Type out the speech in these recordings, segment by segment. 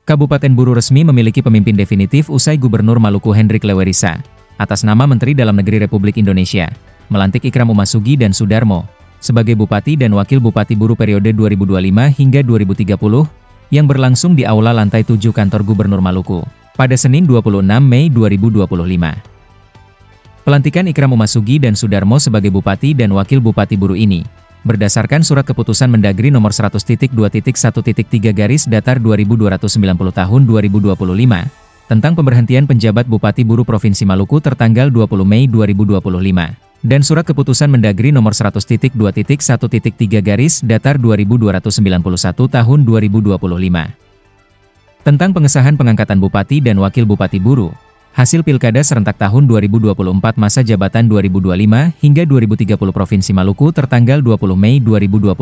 Kabupaten Buru resmi memiliki pemimpin definitif usai Gubernur Maluku Hendrik Lewerisa, atas nama Menteri Dalam Negeri Republik Indonesia, melantik Ikram Umassugih dan Sudarmo sebagai Bupati dan Wakil Bupati Buru periode 2025 hingga 2030, yang berlangsung di Aula Lantai 7 Kantor Gubernur Maluku, pada Senin 26 Mei 2025. Pelantikan Ikram Umassugih dan Sudarmo sebagai Bupati dan Wakil Bupati Buru ini, berdasarkan Surat Keputusan Mendagri Nomor 100.2.1.3 Garis Datar 2290 Tahun 2025, tentang pemberhentian penjabat Bupati Buru Provinsi Maluku tertanggal 20 Mei 2025, dan Surat Keputusan Mendagri Nomor 100.2.1.3 Garis Datar 2291 Tahun 2025, tentang pengesahan pengangkatan Bupati dan Wakil Bupati Buru, hasil Pilkada serentak tahun 2024 masa jabatan 2025 hingga 2030 Provinsi Maluku tertanggal 20 Mei 2025.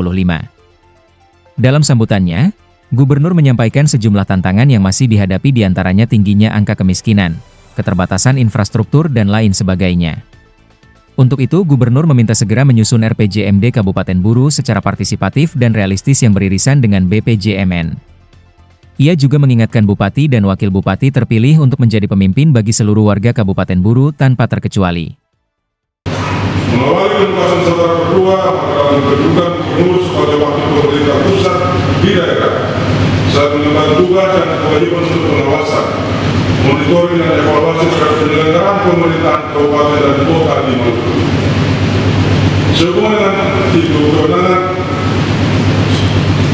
Dalam sambutannya, Gubernur menyampaikan sejumlah tantangan yang masih dihadapi diantaranya tingginya angka kemiskinan, keterbatasan infrastruktur dan lain sebagainya. Untuk itu Gubernur meminta segera menyusun RPJMD Kabupaten Buru secara partisipatif dan realistis yang beririsan dengan BPJMN. Ia juga mengingatkan Bupati dan Wakil Bupati terpilih untuk menjadi pemimpin bagi seluruh warga Kabupaten Buru tanpa terkecuali. Mengawali penugasan saudara berdua, maka menunjukkan pengurus sebagai wakil pemerintah pusat di daerah saat mengemban tugas dan kewajiban untuk pengawasan, monitoring dan evaluasi terhadap penyelenggaraan pemerintahan kabupaten dan kota di Maluku. Sehubungan dengan itu, kewenangan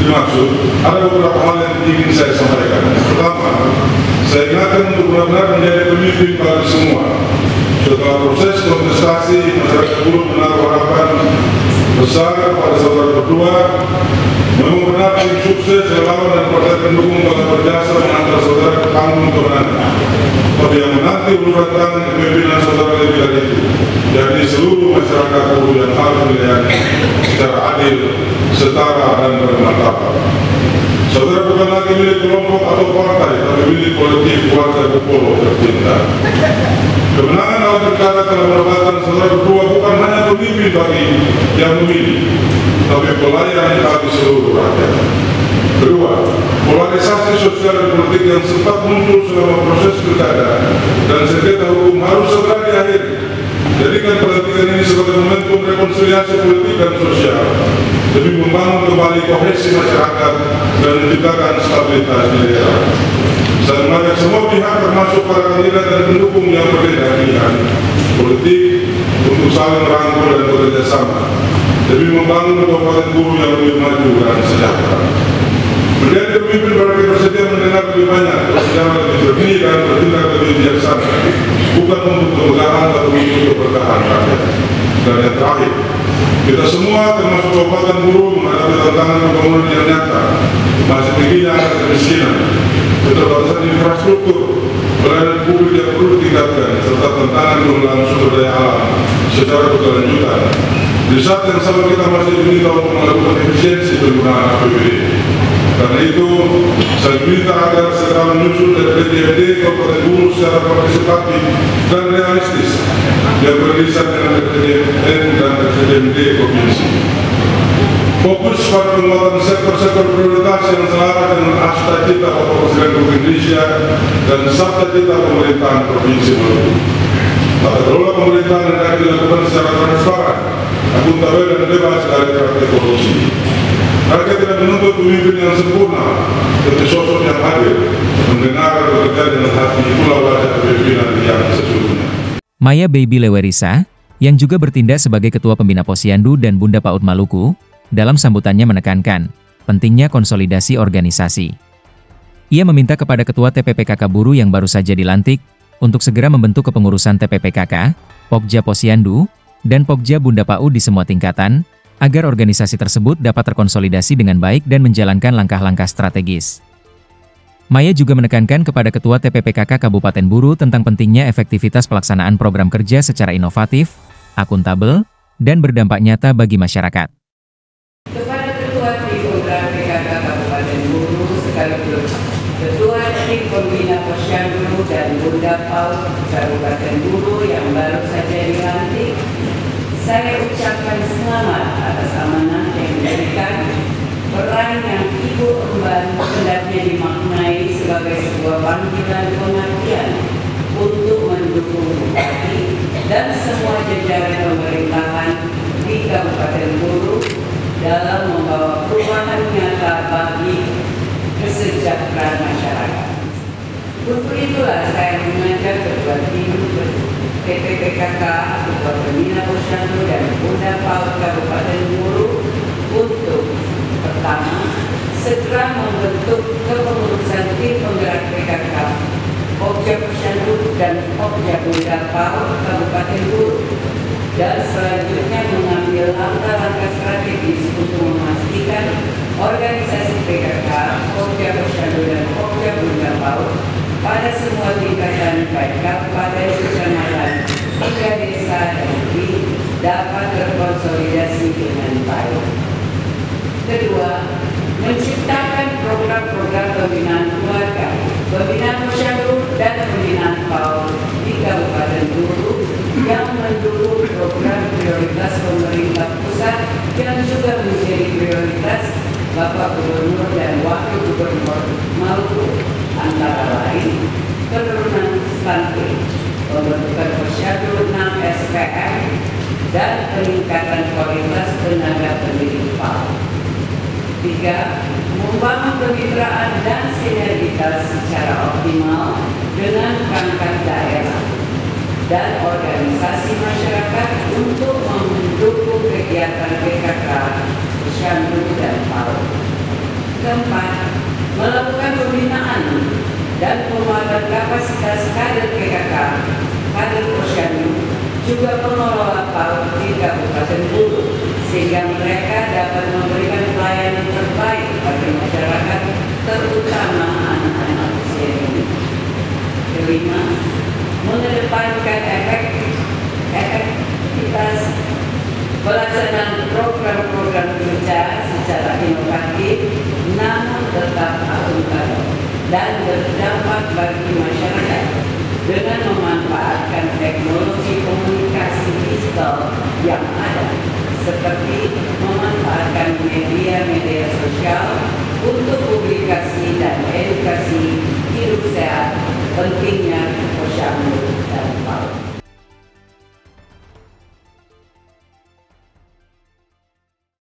dimaksud, ada beberapa hal yang ingin saya sampaikan. Pertama, saya ingatkan untuk benar-benar menjadi pemimpin bagi semua. Setelah proses kontestasi, masyarakat Buru menaruh harapan besar pada saudara berdua, memang benar tim sukses, relawan dan partai pendukung telah berjasa mengantar saudara ke panggung kemenangan. Tapi yang menanti uluran tangan kepemimpinan saudara lebih dari itu, yakni seluruh masyarakat Buru yang harus dilayani secara adil, setara dan bermartabat. Saudara bukan lagi milik kelompok atau partai, tapi milik kolektif keluarga Bupolo tercinta. Kemenangan dalam perkara telah merupakan saudara berdua bukan hanya pemimpin bagi yang memilih, tapi pelayan bagi seluruh rakyat. Kedua, polarisasi sosial dan politik yang sempat muncul selama proses pilkada dan sengketa hukum harus segera diakhiri. Jadikan pelantikan ini sebagai momentum rekonsiliasi politik dan sosial, demi membangun kembali kohesi masyarakat dan menciptakan stabilitas di daerah. Saya mengajak semua pihak termasuk para kandidat dan pendukung yang berbeda pilihan politik untuk saling merangkul dan bekerja sama demi membangun Kabupaten Buru yang lebih maju dan sejahtera. Menjadi pemimpin berarti bersedia mendengar lebih banyak, bersedia lebih jernih dan bertindak lebih bijaksana, bukan untuk kemegahan atau untuk keberkahan rakyat. Dan yang terakhir, kita semua termasuk Kabupaten Buru menghadapi tantangan pembangunan yang nyata, masih tingginya angka kemiskinan, keterbatasan infrastruktur, pelayanan publik yang perlu ditingkatkan, serta tantangan pengelolaan sumber daya alam secara berkelanjutan. Di saat yang sama kita masih diminta untuk melakukan efisiensi penggunaan APBD. Karena itu, saya minta agar segera menyusun RPJMD Kabupaten Buru secara partisipatif dan realistis yang beririsan dengan RPJMN dan RPJMD Provinsi. Fokus pada penguatan sektor-sektor prioritas yang selaras dengan Akta Cita Bapak Presiden Republik Indonesia dan Sabta Cita Pemerintahan Provinsi Maluku. Tata kelola pemerintahan yang akan dilakukan secara transparan, akuntabel dan bebas dari praktik korupsi. Rakyat tidak menuntut pemimpin yang sempurna, tapi sosok yang hadir, mendengar dan bekerja dengan hati, itulah wajah kepemimpinan yang sesungguhnya. Maya Baby Lewerisa, yang juga bertindak sebagai Ketua Pembina Posyandu dan Bunda PAUD Maluku, dalam sambutannya menekankan pentingnya konsolidasi organisasi. Ia meminta kepada Ketua TPPKK Buru yang baru saja dilantik, untuk segera membentuk kepengurusan TPPKK, Pokja Posyandu, dan Pokja Bunda PAUD di semua tingkatan, agar organisasi tersebut dapat terkonsolidasi dengan baik dan menjalankan langkah-langkah strategis. Maya juga menekankan kepada Ketua TPPKK Kabupaten Buru tentang pentingnya efektivitas pelaksanaan program kerja secara inovatif, akuntabel, dan berdampak nyata bagi masyarakat. Kepada Ketua Tim Program PKK Kabupaten Buru sekaligus Ketua Tim Pembina Posyandu dan Bunda PAUD Kabupaten Buru yang baru saja dilantik, saya ucapkan selamat atas amanah yang diberikan, peran yang Ibu emban hendaknya dimaknai sebagai sebuah panggilan pengertian untuk mendukung bupati dan semua jajaran pemerintahan di Kabupaten Buru dalam membawa perubahan nyata bagi kesejahteraan masyarakat. Untuk itulah saya mengajak Ketua Tim PPPKK, Ketua Pembina Posyandu dan Bunda PAUD Kabupaten Buru untuk pertama, segera membentuk kepengurusan tim penggerak PKK, Pokja Posyandu dan Pokja Bunda PAUD Kabupaten Buru, dan selanjutnya mengambil langkah-langkah strategis untuk memastikan organisasi PKK, Pokja Posyandu dan Pokja Bunda PAUD pada semua tingkatan baik kabupaten, kecamatan, hingga desa dan negeri dapat terkonsolidasi dengan baik. Kedua, menciptakan program-program pembinaan keluarga, pembinaan posyandu dan pembinaan PAUD di Kabupaten Buru yang mendukung program prioritas pemerintah pusat yang juga menjadi prioritas Bapak Gubernur dan Wakil Gubernur Maluku, antara lain penurunan stunting, pembentukan posyandu 6 SPM, dan peningkatan kualitas tenaga pendidik PAUD. 3. Membangun kemitraan dan sinergitas secara optimal dengan perangkat daerah dan organisasi masyarakat untuk mendukung kegiatan PKK, posyandu dan PAUD. 4. Melakukan pembinaan dan penguatan kapasitas kader PKK, kader posyandu, juga pengelola PAUD di Kabupaten Buru, sehingga mereka dapat memberikan pelayanan terbaik bagi masyarakat, terutama anak-anak usia dini. 5. Mengedepankan efektivitas pelaksanaan program-program kerja secara inovatif, namun tetap akuntabel dan berdampak bagi masyarakat dengan memanfaatkan teknologi komunikasi digital yang ada, seperti memanfaatkan media-media sosial untuk publikasi dan edukasi hidup sehat, pentingnya